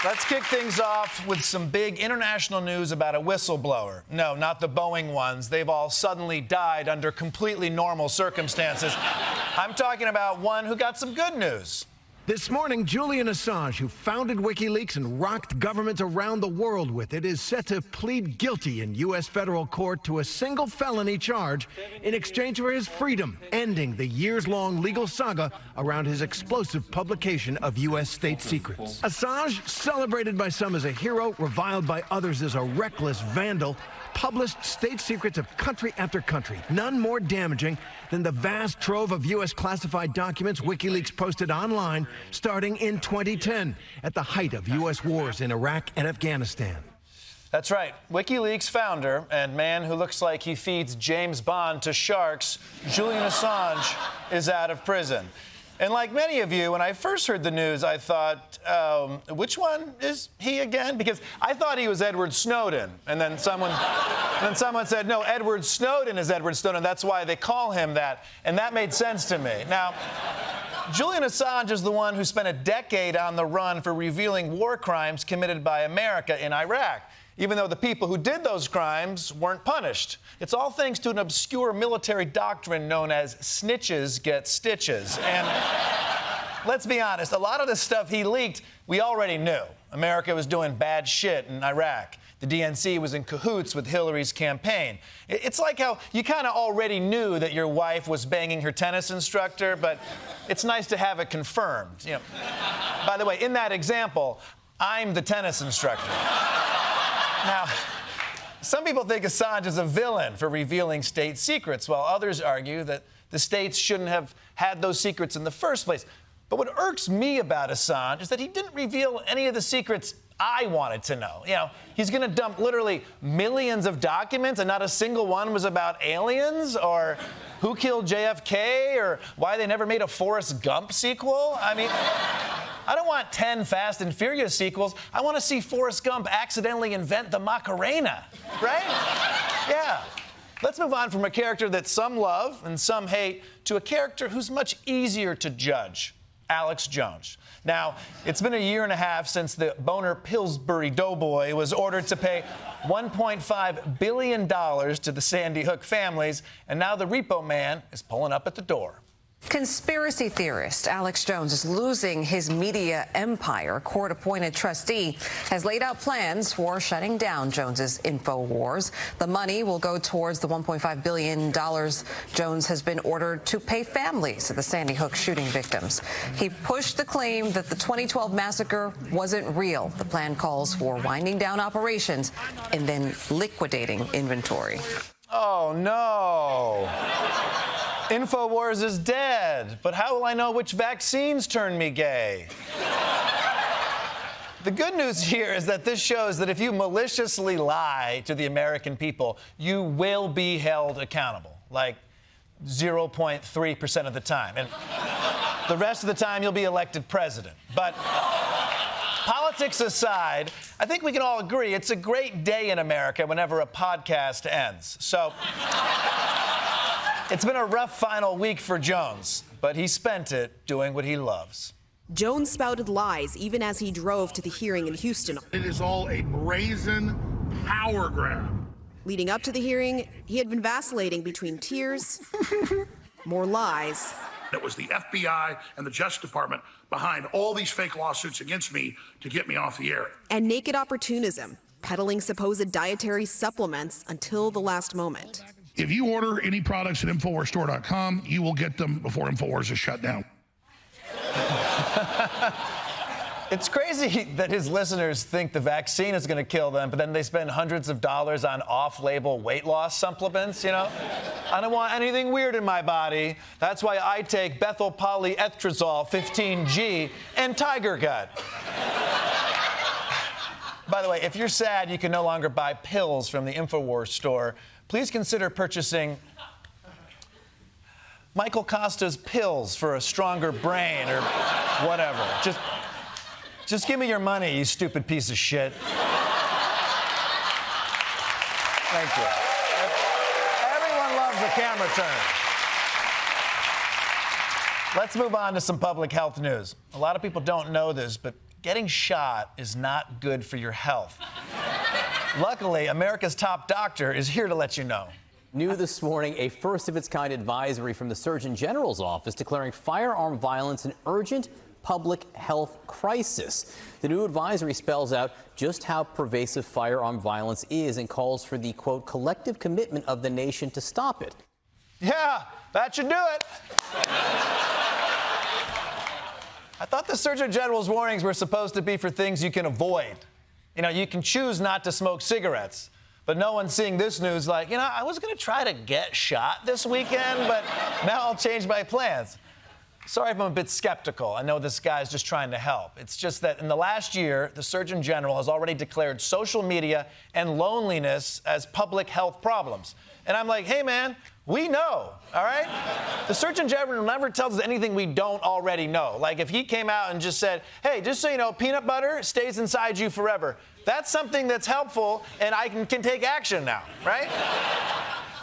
Let's kick things off with some big international news about a whistleblower. No, not the Boeing ones. They've all suddenly died under completely normal circumstances. I'm talking about one who got some good news. This morning, Julian Assange, who founded WikiLeaks and rocked governments around the world with it, is set to plead guilty in U.S. federal court to a single felony charge in exchange for his freedom, ending the years-long legal saga around his explosive publication of U.S. state secrets. Assange, celebrated by some as a hero, reviled by others as a reckless vandal, published state secrets of country after country, none more damaging than the vast trove of U.S. classified documents WikiLeaks posted online starting in 2010, at the height of U.S. wars in Iraq and Afghanistan. That's right. WikiLeaks founder and man who looks like he feeds James Bond to sharks, Julian Assange, is out of prison. And like many of you, when I first heard the news, I thought, which one is he again? Because I thought he was Edward Snowden. And then someone said, no, Edward Snowden is Edward Snowden. That's why they call him that. And that made sense to me. Now, Julian Assange is the one who spent a decade on the run for revealing war crimes committed by America in Iraq, even though the people who did those crimes weren't punished. It's all thanks to an obscure military doctrine known as snitches get stitches. And let's be honest, a lot of the stuff he leaked, we already knew. America was doing bad shit in Iraq. The DNC was in cahoots with Hillary's campaign. It's like how you kind of already knew that your wife was banging her tennis instructor, but it's nice to have it confirmed. You know. By the way, in that example, I'm the tennis instructor. Now, some people think Assange is a villain for revealing state secrets, while others argue that the states shouldn't have had those secrets in the first place. But what irks me about Assange is that he didn't reveal any of the secrets I wanted to know. You know, he's going to dump literally millions of documents, and not a single one was about aliens, or who killed JFK, or why they never made a Forrest Gump sequel. I mean, I don't want 10 Fast and Furious sequels. I want to see Forrest Gump accidentally invent the Macarena, right? Yeah. Let's move on from a character that some love and some hate to a character who's much easier to judge, Alex Jones. Now, it's been a year and a half since the Boner Pillsbury Doughboy was ordered to pay $1.5 billion to the Sandy Hook families, and now the Repo Man is pulling up at the door. Conspiracy theorist Alex Jones is losing his media empire. A court-appointed trustee has laid out plans for shutting down Jones's InfoWars. The money will go towards the $1.5 billion Jones has been ordered to pay families of the Sandy Hook shooting victims. He pushed the claim that the 2012 massacre wasn't real. The plan calls for winding down operations and then liquidating inventory. Oh, no. InfoWars is dead, but how will I know which vaccines turn me gay? The good news here is that this shows that if you maliciously lie to the American people, you will be held accountable, like 0.3% of the time. And the rest of the time, you'll be elected president. But politics aside, I think we can all agree it's a great day in America whenever a podcast ends. So it's been a rough final week for Jones, but he spent it doing what he loves. Jones spouted lies even as he drove to the hearing in Houston. It is all a brazen power grab. Leading up to the hearing, he had been vacillating between tears, more lies. It was the FBI and the Justice Department behind all these fake lawsuits against me to get me off the air. And naked opportunism, peddling supposed dietary supplements until the last moment. If you order any products at InfoWarsStore.com, you will get them before InfoWars is shut down. It's crazy that his listeners think the vaccine is going to kill them, but then they spend hundreds of dollars on off-label weight loss supplements, you know? I don't want anything weird in my body. That's why I take Bethyl Polyestradiol 15G and Tiger Gut. By the way, if you're sad you can no longer buy pills from the InfoWars store, please consider purchasing Michael Costa's pills for a stronger brain or whatever. Just give me your money, you stupid piece of shit. Thank you. Everyone loves a camera turn. Let's move on to some public health news. A lot of people don't know this, but getting shot is not good for your health. Luckily, America's top doctor is here to let you know. New this morning, a first-of-its-kind advisory from the Surgeon General's office declaring firearm violence an urgent public health crisis. The new advisory spells out just how pervasive firearm violence is and calls for the, quote, collective commitment of the nation to stop it. Yeah, that should do it. I thought the Surgeon General's warnings were supposed to be for things you can avoid. You know, you can choose not to smoke cigarettes. But no one's seeing this news like, you know, I was going to try to get shot this weekend, but now I'll change my plans. Sorry if I'm a bit skeptical. I know this guy's just trying to help. It's just that in the last year, the Surgeon General has already declared social media and loneliness as public health problems. And I'm like, hey, man, we know, all right? The Surgeon General never tells us anything we don't already know. Like if he came out and just said, hey, just so you know, peanut butter stays inside you forever. That's something that's helpful, and I can take action now, right?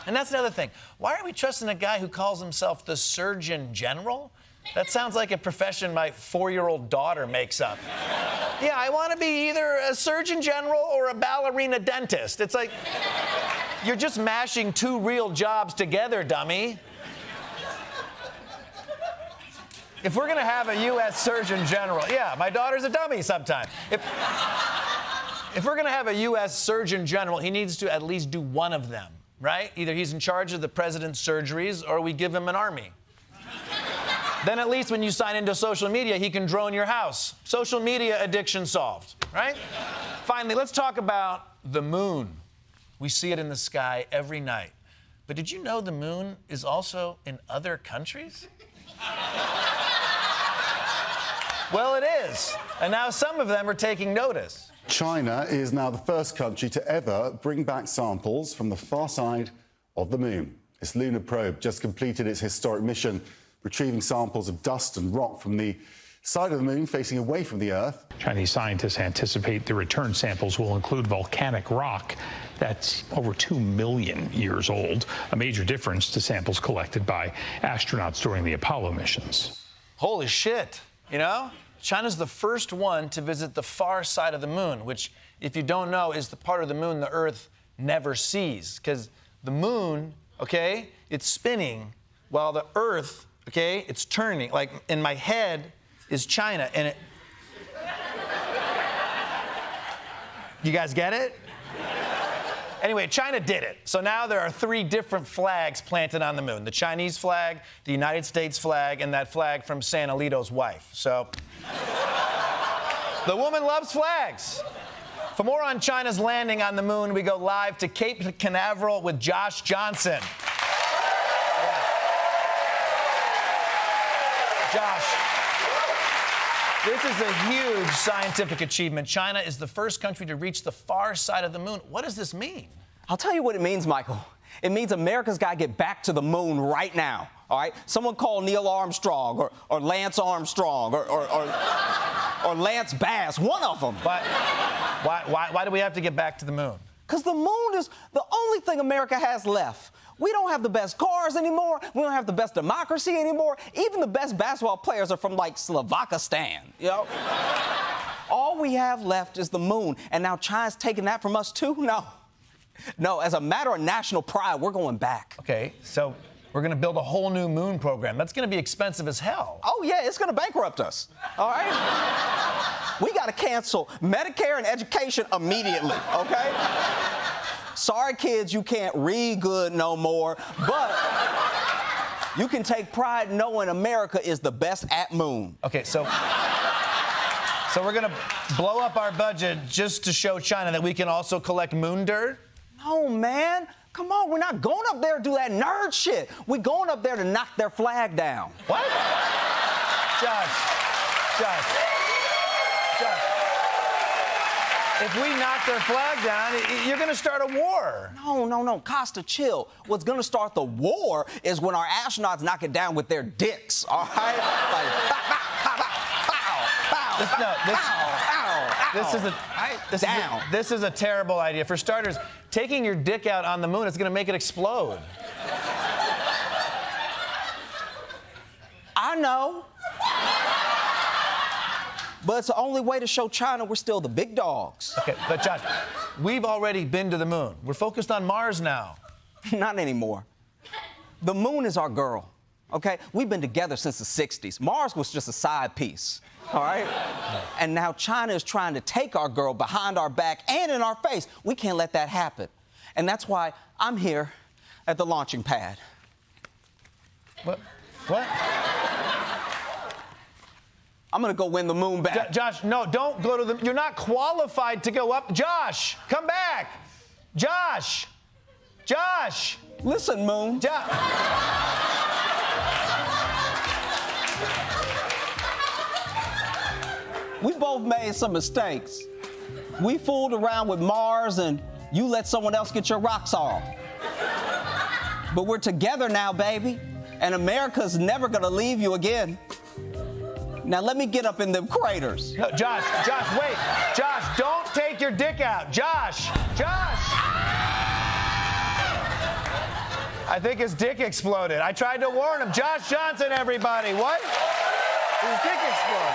And that's another thing. Why are we trusting a guy who calls himself the Surgeon General? That sounds like a profession my 4-year-old daughter makes up. Yeah, I want to be either a Surgeon General or a ballerina dentist. It's like, you're just mashing two real jobs together, dummy. If we're going to have a U.S. Surgeon General, yeah, my daughter's a dummy sometimes. If we're going to have a U.S. Surgeon General, he needs to at least do one of them, right? Either he's in charge of the president's surgeries or we give him an army. Then at least when you sign into social media, he can drone your house. Social media addiction solved, right? Finally, let's talk about the moon. We see it in the sky every night. But did you know the moon is also in other countries? Well, it is. And now some of them are taking notice. China is now the first country to ever bring back samples from the far side of the moon. Its lunar probe just completed its historic mission, retrieving samples of dust and rock from the side of the moon facing away from the Earth. Chinese scientists anticipate the return samples will include volcanic rock that's over 2 million years old, a major difference to samples collected by astronauts during the Apollo missions. Holy shit, you know? China's the first one to visit the far side of the moon, which, if you don't know, is the part of the moon the Earth never sees. Because the moon, okay, it's spinning while the Earth, okay, it's turning. Like, in my head is China, and it... You guys get it? Anyway, China did it. So now there are 3 different flags planted on the moon. The Chinese flag, the United States flag, and that flag from San Alito's wife. So, the woman loves flags. For more on China's landing on the moon, we go live to Cape Canaveral with Josh Johnson. Yeah. Josh, this is a huge scientific achievement. China is the first country to reach the far side of the moon. What does this mean? I'll tell you what it means, Michael. It means America's got to get back to the moon right now, all right? Someone call Neil Armstrong or Lance Armstrong or Lance Bass, one of them. But why do we have to get back to the moon? Because the moon is the only thing America has left. We don't have the best cars anymore. We don't have the best democracy anymore. Even the best basketball players are from, like, Slovakistan, you know? All we have left is the moon, and now China's taking that from us, too? No, as a matter of national pride, we're going back. Okay, so we're going to build a whole new moon program. That's going to be expensive as hell. Oh, yeah, it's going to bankrupt us, all right? We got to cancel Medicare and education immediately, okay? Sorry, kids, you can't read good no more, but you can take pride knowing America is the best at moon. Okay, so we're going to blow up our budget just to show China that we can also collect moon dirt? No, man. Come on, we're not going up there to do that nerd shit. We're going up there to knock their flag down. What? Josh. If we knock their flag down, you're going to start a war. No. Costa, chill. What's going to start the war is when our astronauts knock it down with their dicks, all right? Like, This is a terrible idea. For starters, taking your dick out on the moon is going to make it explode. I know. But it's the only way to show China we're still the big dogs. Okay, but Josh, we've already been to the moon. We're focused on Mars now. Not anymore. The moon is our girl, okay? We've been together since the 60s. Mars was just a side piece, all right? And now China is trying to take our girl behind our back and in our face. We can't let that happen. And that's why I'm here at the launching pad. What? What? I'm gonna go win the moon back. Josh, no, don't go to the... You're not qualified to go up. Josh, come back. Josh. Josh. Listen, Moon. We both made some mistakes. We fooled around with Mars and you let someone else get your rocks off. But we're together now, baby. And America's never gonna leave you again. Now let me get up in them craters. No, Josh, wait. Josh, don't take your dick out. Josh. I think his dick exploded. I tried to warn him. Josh Johnson, everybody. What? His dick exploded.